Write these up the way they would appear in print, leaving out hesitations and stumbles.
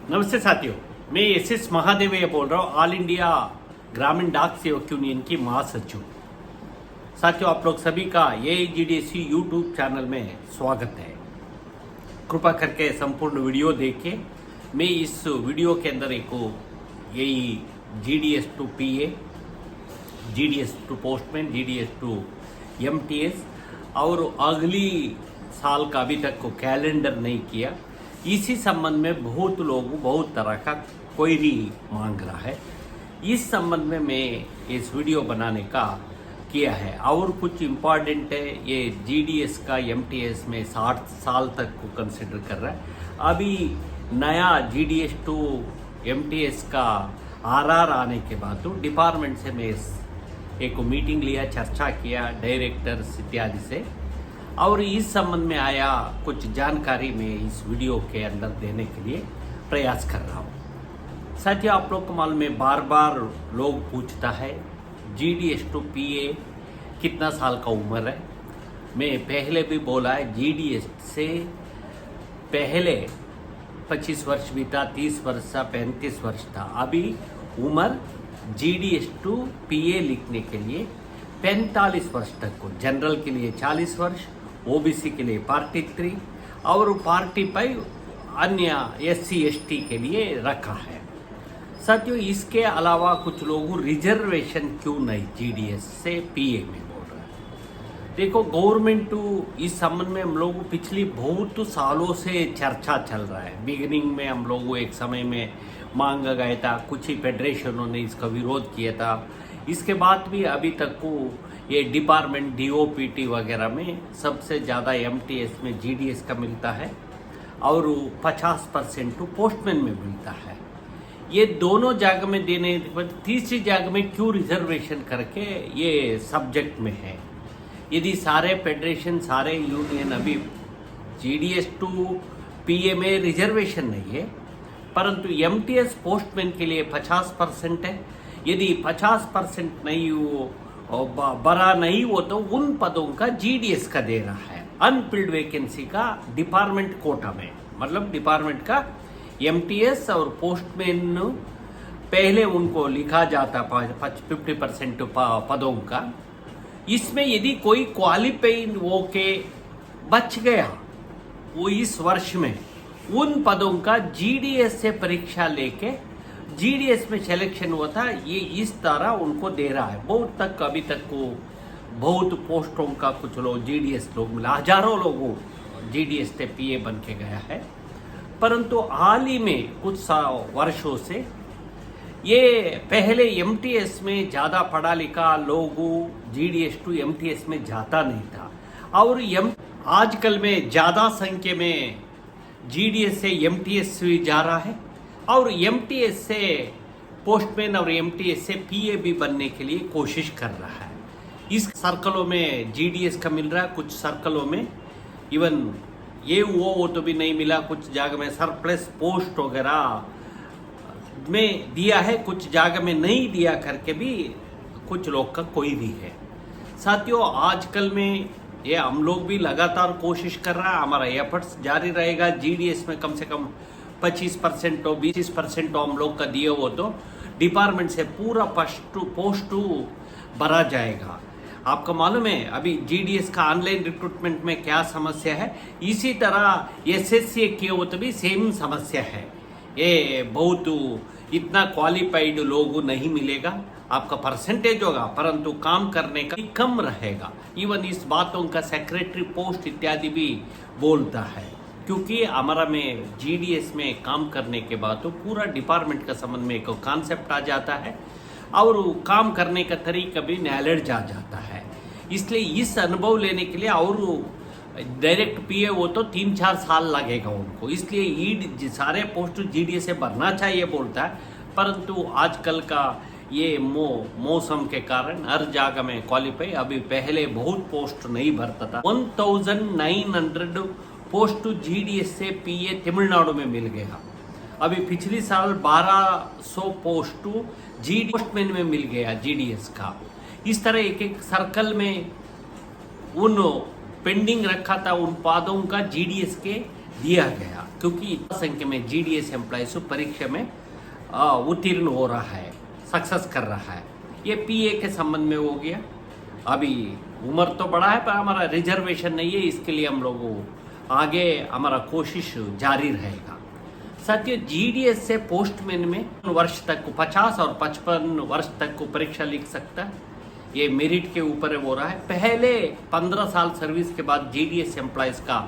नमस्ते साथियों, मैं एस महादेवಯ್ಯ बोल रहा हूँ, ऑल इंडिया ग्रामीण डाक सेवक यूनियन की महासचिव। साथियों, आप लोग सभी का AIGDC यूट्यूब चैनल में स्वागत है। कृपा करके संपूर्ण वीडियो देखिए। मैं इस वीडियो के अंदर एक यही GDS to PA, GDS to postman, GDS to MTS और अगली साल का अभी तक को कैलेंडर नहीं किया, इसी संबंध में बहुत लोग बहुत तरह का क्वेरी मांग रहा है। इस संबंध में मैं इस वीडियो बनाने का किया है। और कुछ इम्पॉर्टेंट है, ये GDS का MTS में 60 साल तक को कंसिडर कर रहा है। अभी नया GDS टू MTS का RR आने के बाद तो डिपार्टमेंट से मैं एक मीटिंग लिया, चर्चा किया डायरेक्टर्स इत्यादि से, और इस संबंध में आया कुछ जानकारी में इस वीडियो के अंदर देने के लिए प्रयास कर रहा हूँ। साथियों, आप लोग को मालूम है, बार बार लोग पूछता है GDS टू PA कितना साल का उम्र है। मैं पहले भी बोला है, GDS से पहले 25 वर्ष भी था, 30 वर्ष था, 35 वर्ष था। अभी उम्र GDS टू PA लिखने के लिए 45 वर्ष तक को, जनरल के लिए 40 वर्ष, OBC के लिए 43 और 45 अन्य SC ST के लिए रखा है। साथियों, इसके अलावा कुछ लोग रिजर्वेशन क्यों नहीं GDS से PA में बोल रहे हैं। देखो, गवर्नमेंट इस संबंध में हम लोग पिछली बहुत सालों से चर्चा चल रहा है। बिगिनिंग में हम लोग एक समय में मांगा गया था, कुछ ही फेडरेशनों ने इसका विरोध किया था। इसके बाद भी अभी तक को ये डिपार्टमेंट DOPT वगैरह में सबसे ज़्यादा MTS में GDS का मिलता है और 50% तो पोस्टमैन में मिलता है। ये दोनों जगह में देने के बाद तीसरी जगह में क्यों रिजर्वेशन करके ये सब्जेक्ट में है। यदि सारे फेडरेशन, सारे यूनियन अभी GDS टू PA में रिजर्वेशन नहीं है, परंतु MTS पोस्टमैन के लिए 50% है। यदि 50% नहीं हो और बड़ा नहीं हो तो उन पदों का GDS का दे रहा है, अनफिल्ड वैकेंसी का डिपार्टमेंट कोटा में। मतलब डिपार्टमेंट का MTS और पोस्टमैन पहले उनको लिखा जाता 50% पदों का। इसमें यदि कोई क्वालिफाइड हो के बच गया वो इस वर्ष में, उन पदों का GDS से परीक्षा लेके GDS में सिलेक्शन हुआ था, ये इस तरह उनको दे रहा है। बहुत तक अभी तक को बहुत पोस्टों का कुछ लोग GDS लोग मिला, हजारों लोगों GDS से PA बन के गया है। परंतु हाल ही में कुछ वर्षों से ये पहले MTS में ज़्यादा पढ़ा लिखा लोगों GDS टू MTS में जाता नहीं था, और आजकल में ज़्यादा संख्या में GDS से MTS जा रहा है, और MTS से पोस्टमैन और MTS से PA भी बनने के लिए कोशिश कर रहा है। इस सर्कलों में GDS का मिल रहा है, कुछ सर्कलों में इवन ये वो तो भी नहीं मिला, कुछ जगह में सरप्लस पोस्ट वगैरह में दिया है, कुछ जगह में नहीं दिया करके भी कुछ लोग का कोई भी है। साथियों, आजकल में ये हम लोग भी लगातार कोशिश कर रहा है, हमारा एफर्ट्स जारी रहेगा। GDS में कम से कम 25% हो, 20% हो हम लोग का दिए हो तो डिपार्टमेंट से पूरा पोस्ट भरा जाएगा। आपको मालूम है अभी GDS का ऑनलाइन रिक्रूटमेंट में क्या समस्या है, इसी तरह SSC के हो तो भी सेम समस्या है। ये बहुत इतना क्वालिफाइड लोग नहीं मिलेगा, आपका परसेंटेज होगा परंतु काम करने का कम रहेगा। इवन इस बातों का सेक्रेटरी पोस्ट इत्यादि भी बोलता है, क्योंकि हमारा में GDS में काम करने के बाद तो पूरा डिपार्टमेंट का संबंध में एक कॉन्सेप्ट आ जाता है और काम करने का तरीका भी नॉलेज आ जाता है। इसलिए इस अनुभव लेने के लिए और डायरेक्ट PA वो तो 3-4 साल लगेगा उनको, इसलिए सारे पोस्ट GDS से भरना चाहिए बोलता है। परंतु आजकल का ये मौसम के कारण हर जगह में क्वालिफाई, अभी पहले बहुत पोस्ट नहीं भरता था। 1900 पोस्ट GDS से PA तमिलनाडु में मिल गया। अभी पिछली साल 1200 पोस्ट पोस्टमैन में मिल गया GDS का। इस तरह एक एक सर्कल में उन पेंडिंग रखा था उन पदों का GDS के दिया गया, क्योंकि इतना संख्या में जीडीएस एम्प्लॉयज परीक्षा में उत्तीर्ण हो रहा है, सक्सेस कर रहा है। ये पीए के संबंध में हो गया। अभी उम्र तो बड़ा है पर हमारा रिजर्वेशन नहीं है, इसके लिए हम लोगों आगे हमारा कोशिश जारी रहेगा। साथियों, जीडीएस से पोस्टमैन में वर्ष तक को 50 और 55 वर्ष तक को परीक्षा लिख सकता है। ये मेरिट के ऊपर हो रहा है। पहले 15 साल सर्विस के बाद जीडीएस एम्प्लॉयज का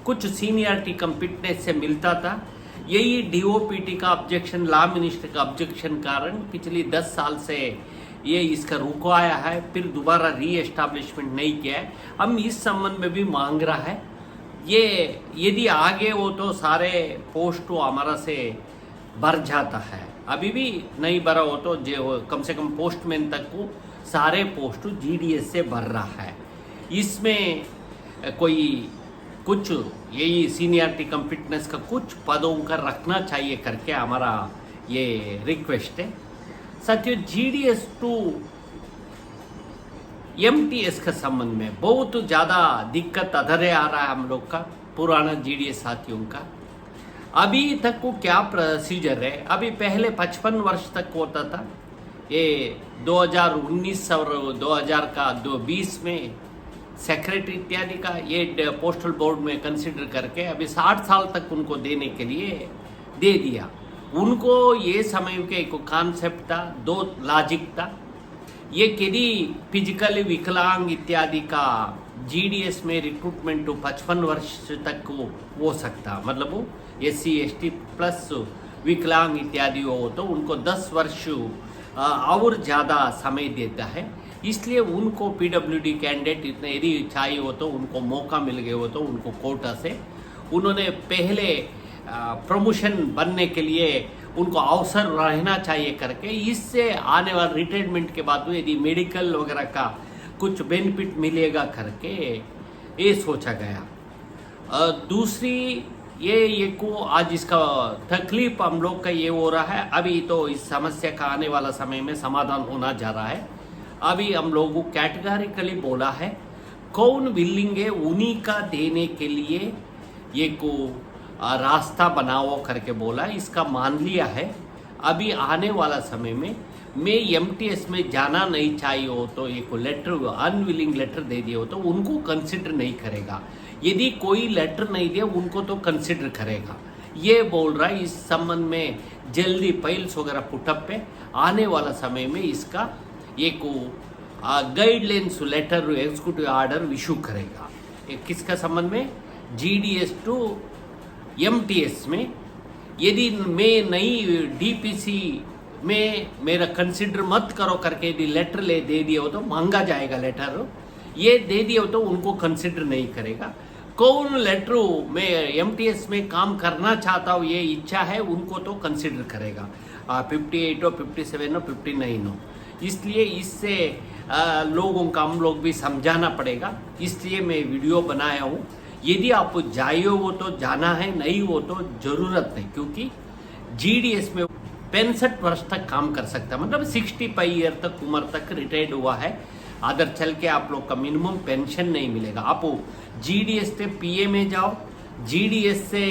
कुछ सीनियरिटी कंपिटेंस से मिलता था। यही डीओपीटी का ऑब्जेक्शन, लॉ मिनिस्टर का ऑब्जेक्शन कारण पिछली 10 साल से ये इसका रुकवाया है, फिर दोबारा री एस्टैब्लिशमेंट नहीं किया है। हम इस संबंध में भी मांग रहा है। ये यदि आगे हो तो सारे पोस्ट हमारा से भर जाता है, अभी भी नहीं भरा हो तो जो कम से कम पोस्टमैन तक को सारे पोस्ट जीडीएस से भर रहा है। इसमें कोई कुछ यही सीनियरिटी कंपिटेंस का कुछ पदों का रखना चाहिए करके हमारा ये रिक्वेस्ट है। साथियों, जीडीएस टू एमटीएस के संबंध में बहुत ज़्यादा दिक्कत अधरे आ रहा है हम लोग का, पुराना जीडीएस साथियों का। अभी तक को क्या प्रोसीजर है? अभी पहले 55 वर्ष तक होता था। ये 2019 और 2020 में सेक्रेटरी इत्यादि का ये पोस्टल बोर्ड में कंसिडर करके अभी 60 साल तक उनको देने के लिए दे दिया। उनको ये समय के एक कॉन्सेप्ट था, दो लॉजिक था। ये यदि फिजिकली विकलांग इत्यादि का जीडीएस में रिक्रूटमेंट 55 वर्ष तक हो सकता, मतलब वो SC ST प्लस विकलांग इत्यादि हो तो उनको 10 वर्ष और ज़्यादा समय देता है। इसलिए उनको पीडब्ल्यूडी कैंडिडेट इतने यदि चाहिए हो तो उनको मौका मिल गए हो तो उनको कोटा से उन्होंने पहले प्रमोशन बनने के लिए उनको अवसर रहना चाहिए करके, इससे आने वाले रिटायरमेंट के बाद यदि मेडिकल वगैरह का कुछ बेनिफिट मिलेगा करके ये सोचा गया। दूसरी ये को आज इसका तकलीफ हम लोग का ये हो रहा है। अभी तो इस समस्या का आने वाला समय में समाधान होना जा रहा है। अभी हम लोगों को कैटेगरिकली बोला है, कौन विलिंग है उन्हीं का देने के लिए ये को रास्ता बनाओ करके बोला, इसका मान लिया है। अभी आने वाला समय में मैं एमटीएस में जाना नहीं चाहिए हो तो एक लेटर, अनविलिंग लेटर दे दिए हो तो उनको कंसिडर नहीं करेगा। यदि कोई लेटर नहीं दिया उनको तो कंसिडर करेगा, ये बोल रहा है। इस संबंध में जल्दी फाइल्स वगैरह पुटअप पे आने वाला समय में इसका एक guidelines letter, executive order issue करेगा। किसका संबंध में? जीडीएस टू एमटीएस में। यदि मैं नई डीपीसी में मेरा कंसिडर मत करो करके यदि लेटर ले दे दिया हो तो मांगा जाएगा लेटर, ये दे दिया हो तो उनको कंसिडर नहीं करेगा। कौन लेटर मैं एमटीएस में काम करना चाहता हूँ ये इच्छा है उनको तो कंसिडर करेगा, 58 हो, 57 हो, 59 हो। इसलिए इससे लोगों का हम लोग भी समझाना पड़ेगा, इसलिए मैं वीडियो बनाया हूँ। यदि आप जाइए हो तो जाना है, नहीं हो तो जरूरत नहीं, क्योंकि जीडीएस में 65 वर्ष तक काम कर सकता है, मतलब 65 ईयर तक उम्र तक रिटायर्ड हुआ है। अदर चल के आप लोग का मिनिमम पेंशन नहीं मिलेगा। आप जीडीएस से पीए में जाओ, जीडीएस से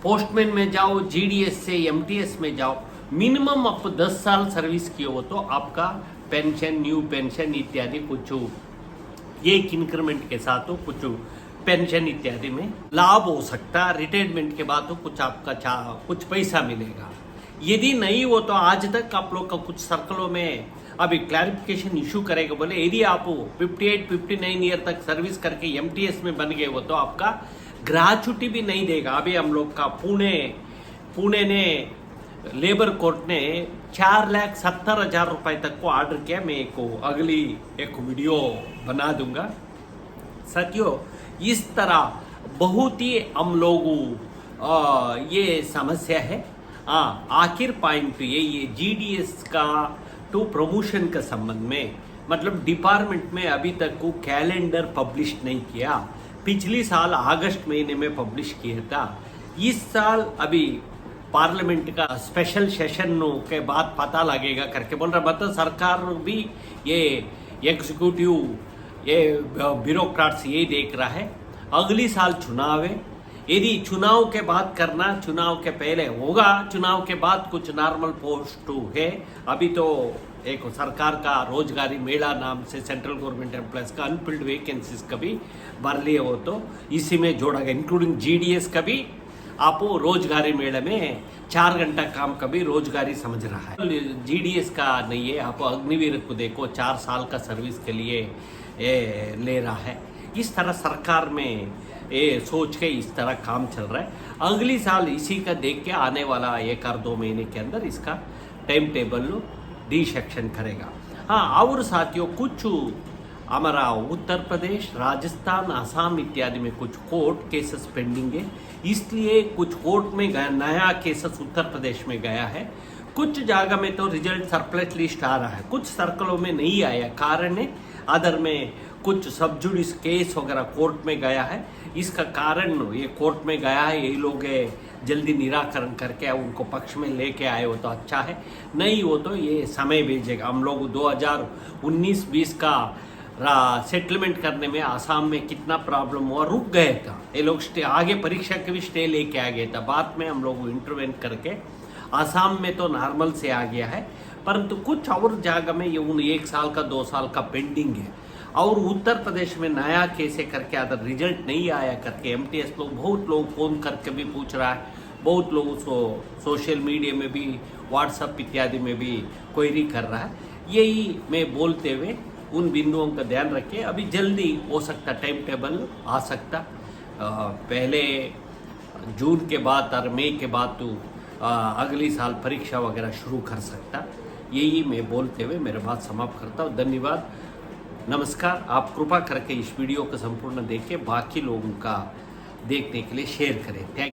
पोस्टमैन में जाओ, जीडीएस से एमटीएस में जाओ, मिनिमम आप 10 साल सर्विस किए हो तो आपका पेंशन, न्यू पेंशन इत्यादि कुछ एक इंक्रीमेंट के साथ हो कुछ पेंशन इत्यादि में लाभ हो सकता है। रिटायरमेंट के बाद तो कुछ आपका कुछ पैसा मिलेगा। यदि नहीं हो तो आज तक आप लोग का कुछ सर्कलों में अभी क्लैरिफिकेशन इशू करेगा, बोले यदि आप 58-59 ईयर तक सर्विस करके एमटीएस में बन गए हो तो आपका ग्रेच्युटी भी नहीं देगा। अभी हम लोग का पुणे ने लेबर कोर्ट ने 4,70,000 रुपए तक को ऑर्डर किया। मैं अगली एक वीडियो बना दूंगा। साथियों, इस तरह बहुत ही हम लोगों ये समस्या है। आखिर पॉइंट ये जीडीएस का टू प्रमोशन का संबंध में, मतलब डिपार्टमेंट में अभी तक को कैलेंडर पब्लिश नहीं किया। पिछली साल अगस्त महीने में पब्लिश किया था। इस साल अभी पार्लियामेंट का स्पेशल सेशन के बाद पता लगेगा करके बोल रहा। मतलब सरकार भी ये एग्जीक्यूटिव, ये ब्यूरोक्रेट्स ये देख रहा है। अगली साल चुनाव है, यदि चुनाव के बाद करना, चुनाव के पहले होगा, चुनाव के बाद कुछ नॉर्मल पोस्ट है। अभी तो एक सरकार का रोजगारी मेला नाम से सेंट्रल गवर्नमेंट एम्प्लॉयज का अनफिल्ड वैकेंसीज का भी भर लिए हो, तो इसी में जोड़ा गया, इंक्लूडिंग जीडीएस का भी आप रोजगारी मेले में 4 घंटा काम का भी रोजगारी समझ रहा है। जीडीएस का नहीं है, आप अग्निवीर को देखो, 4 साल का सर्विस के लिए ले रहा है। इस तरह सरकार में ये सोच के इस तरह काम चल रहा है। अगली साल इसी का देख के आने वाला 1 और 2 महीने के अंदर इसका टाइम टेबल डी सेक्शन करेगा। हाँ, और साथियों, कुछ हमारा उत्तर प्रदेश, राजस्थान, असम इत्यादि में कुछ कोर्ट केसेस पेंडिंग है, इसलिए कुछ कोर्ट में नया केसेस उत्तर प्रदेश में गया है। कुछ जगह में तो रिजल्ट सरप्लस लिस्ट आ रहा है, कुछ सर्कलों में नहीं आया, कारण है अदर में कुछ सब जुडिस केस वगैरह कोर्ट में गया है। इसका कारण ये कोर्ट में गया है, यही लोग जल्दी निराकरण करके उनको पक्ष में लेके आए हो तो अच्छा है, नहीं हो तो ये समय भेजेगा। हम लोग 2019-20 का सेटलमेंट करने में आसाम में कितना प्रॉब्लम हुआ, रुक गए था ये लोग, स्टे आगे परीक्षा के भी स्टे लेके आ गए था। बाद में हम लोग इंटरवेंट करके आसाम में तो नॉर्मल से आ गया है, परंतु कुछ और जगह में ये 1 साल का 2 साल का पेंडिंग है। और उत्तर प्रदेश में नया कैसे करके अदर रिजल्ट नहीं आया करके एमटीएस लोग, बहुत लोग फ़ोन करके भी पूछ रहा है, बहुत लोग सोशल मीडिया में भी, व्हाट्सएप इत्यादि में भी क्वेरी कर रहा है। यही मैं बोलते हुए उन बिंदुओं का ध्यान रखें। अभी जल्दी हो सकता टाइम टेबल आ सकता, पहले जून के बाद और मई के बाद तो अगली साल परीक्षा वगैरह शुरू कर सकता। यही मैं बोलते हुए मेरा बात समाप्त करता हूँ। धन्यवाद, नमस्कार। आप कृपा करके इस वीडियो को संपूर्ण देखें, बाकी लोगों का देखने के लिए शेयर करें। थैंक